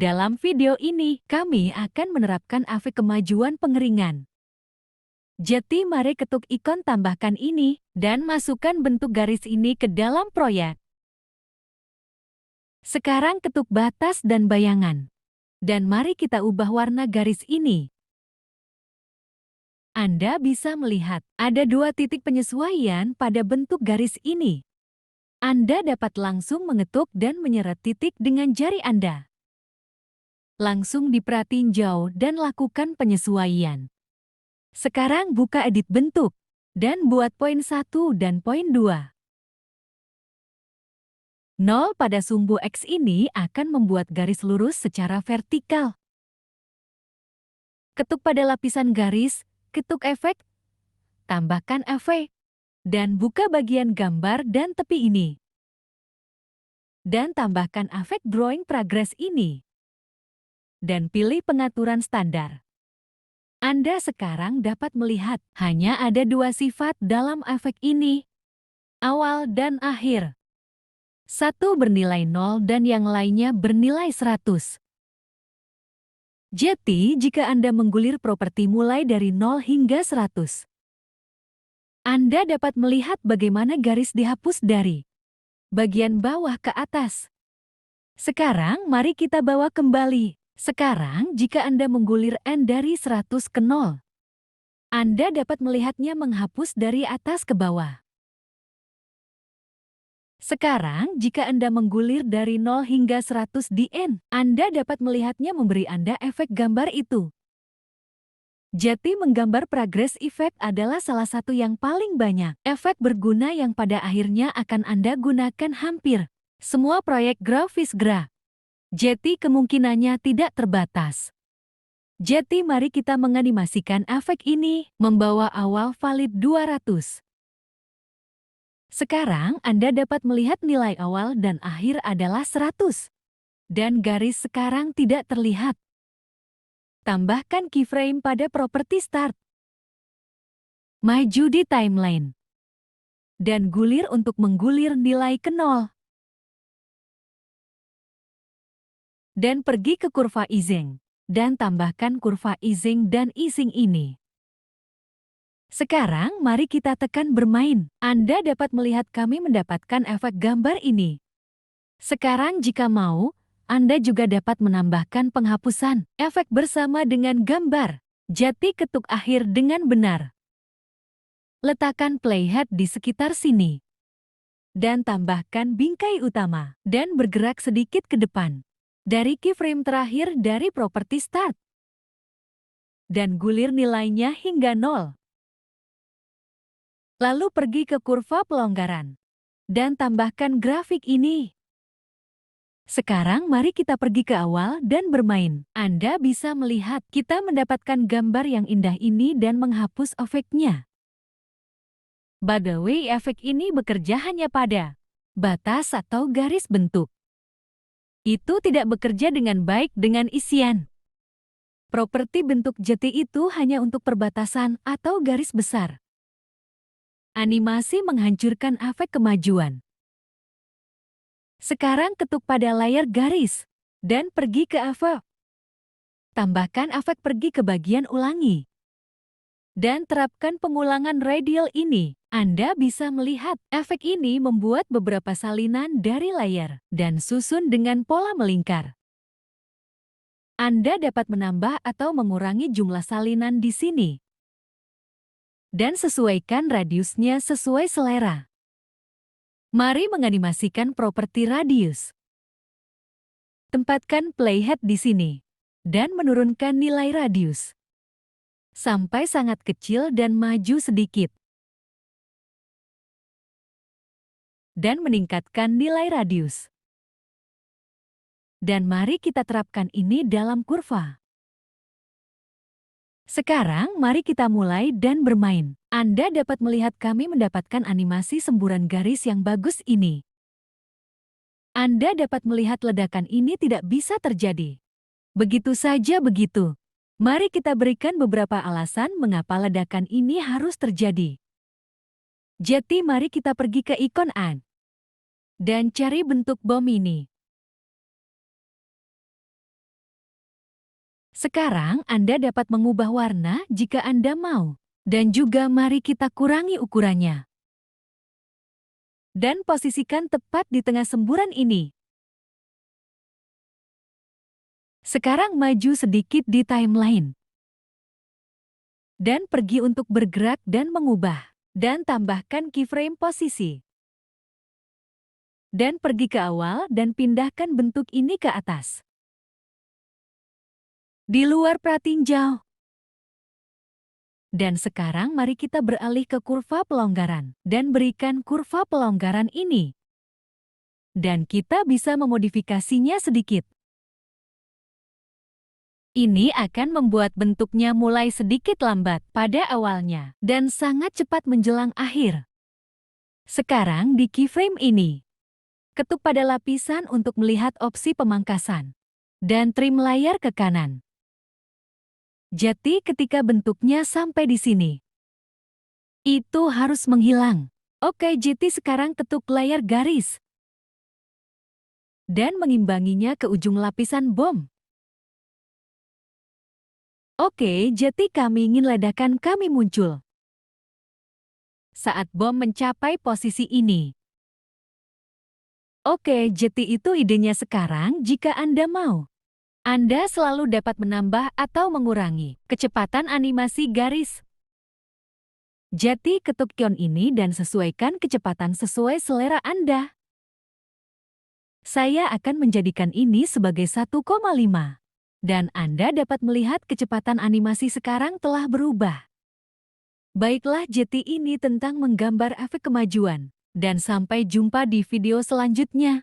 Dalam video ini, kami akan menerapkan efek kemajuan pengeringan. Jadi mari ketuk ikon tambahkan ini, dan masukkan bentuk garis ini ke dalam proyek. Sekarang ketuk batas dan bayangan. Dan mari kita ubah warna garis ini. Anda bisa melihat, ada 2 titik penyesuaian pada bentuk garis ini. Anda dapat langsung mengetuk dan menyeret titik dengan jari Anda. Langsung diperhatinjau dan lakukan penyesuaian. Sekarang buka edit bentuk, dan buat poin 1 dan poin 2. 0 pada sumbu X ini akan membuat garis lurus secara vertikal. Ketuk pada lapisan garis, ketuk efek, tambahkan efek, dan buka bagian gambar dan tepi ini. Dan tambahkan efek drawing progress ini. Dan pilih pengaturan standar. Anda sekarang dapat melihat hanya ada 2 sifat dalam efek ini, awal dan akhir. Satu bernilai 0 dan yang lainnya bernilai 100. Jadi, jika Anda menggulir properti mulai dari 0 hingga 100, Anda dapat melihat bagaimana garis dihapus dari bagian bawah ke atas. Sekarang, mari kita bawa kembali. Sekarang, jika Anda menggulir N dari 100 ke 0, Anda dapat melihatnya menghapus dari atas ke bawah. Sekarang, jika Anda menggulir dari 0 hingga 100 di N, Anda dapat melihatnya memberi Anda efek gambar itu. Jadi menggambar progress effect adalah salah satu yang paling banyak efek berguna yang pada akhirnya akan Anda gunakan hampir semua proyek grafis GRA. Jadi kemungkinannya tidak terbatas. Jadi mari kita menganimasikan efek ini membawa awal valid 200. Sekarang Anda dapat melihat nilai awal dan akhir adalah 100. Dan garis sekarang tidak terlihat. Tambahkan keyframe pada properti start. Maju di timeline. Dan gulir untuk menggulir nilai ke 0. Dan pergi ke kurva easing. Dan tambahkan kurva easing dan easing ini. Sekarang mari kita tekan bermain. Anda dapat melihat kami mendapatkan efek gambar ini. Sekarang jika mau, Anda juga dapat menambahkan penghapusan efek bersama dengan gambar. Jadi ketuk akhir dengan benar. Letakkan playhead di sekitar sini. Dan tambahkan bingkai utama. Dan bergerak sedikit ke depan. Dari keyframe terakhir dari properti start. Dan gulir nilainya hingga 0. Lalu pergi ke kurva pelonggaran. Dan tambahkan grafik ini. Sekarang mari kita pergi ke awal dan bermain. Anda bisa melihat kita mendapatkan gambar yang indah ini dan menghapus efeknya. By the way, efek ini bekerja hanya pada batas atau garis bentuk. Itu tidak bekerja dengan baik dengan isian. Properti bentuk jati itu hanya untuk perbatasan atau garis besar. Animasi menghancurkan efek kemajuan. Sekarang ketuk pada layar garis dan pergi ke efek. Tambahkan efek pergi ke bagian ulangi. Dan terapkan pengulangan radial ini. Anda bisa melihat efek ini membuat beberapa salinan dari layar dan susun dengan pola melingkar. Anda dapat menambah atau mengurangi jumlah salinan di sini. Dan sesuaikan radiusnya sesuai selera. Mari menganimasikan properti radius. Tempatkan playhead di sini. Dan menurunkan nilai radius. Sampai sangat kecil dan maju sedikit. Dan meningkatkan nilai radius. Dan mari kita terapkan ini dalam kurva. Sekarang mari kita mulai dan bermain. Anda dapat melihat kami mendapatkan animasi semburan garis yang bagus ini. Anda dapat melihat ledakan ini tidak bisa terjadi. Begitu saja begitu. Mari kita berikan beberapa alasan mengapa ledakan ini harus terjadi. Jadi mari kita pergi ke ikon Add. Dan cari bentuk bom ini. Sekarang Anda dapat mengubah warna jika Anda mau. Dan juga mari kita kurangi ukurannya. Dan posisikan tepat di tengah semburan ini. Sekarang maju sedikit di timeline. Dan pergi untuk bergerak dan mengubah. Dan tambahkan keyframe posisi. Dan pergi ke awal dan pindahkan bentuk ini ke atas. Di luar pratinjau. Dan sekarang mari kita beralih ke kurva pelonggaran dan berikan kurva pelonggaran ini. Dan kita bisa memodifikasinya sedikit. Ini akan membuat bentuknya mulai sedikit lambat pada awalnya dan sangat cepat menjelang akhir. Sekarang di keyframe ini, ketuk pada lapisan untuk melihat opsi pemangkasan dan trim layar ke kanan. Jadi ketika bentuknya sampai di sini, itu harus menghilang. Oke, jadi sekarang ketuk layar garis dan mengimbanginya ke ujung lapisan bom. Oke, jadi kami ingin ledakan kami muncul saat bom mencapai posisi ini. Oke, jadi itu idenya sekarang jika Anda mau. Anda selalu dapat menambah atau mengurangi kecepatan animasi garis. Jadi ketuk ion ini dan sesuaikan kecepatan sesuai selera Anda. Saya akan menjadikan ini sebagai 1,5. Dan Anda dapat melihat kecepatan animasi sekarang telah berubah. Baiklah, jadi ini tentang menggambar efek kemajuan. Dan sampai jumpa di video selanjutnya.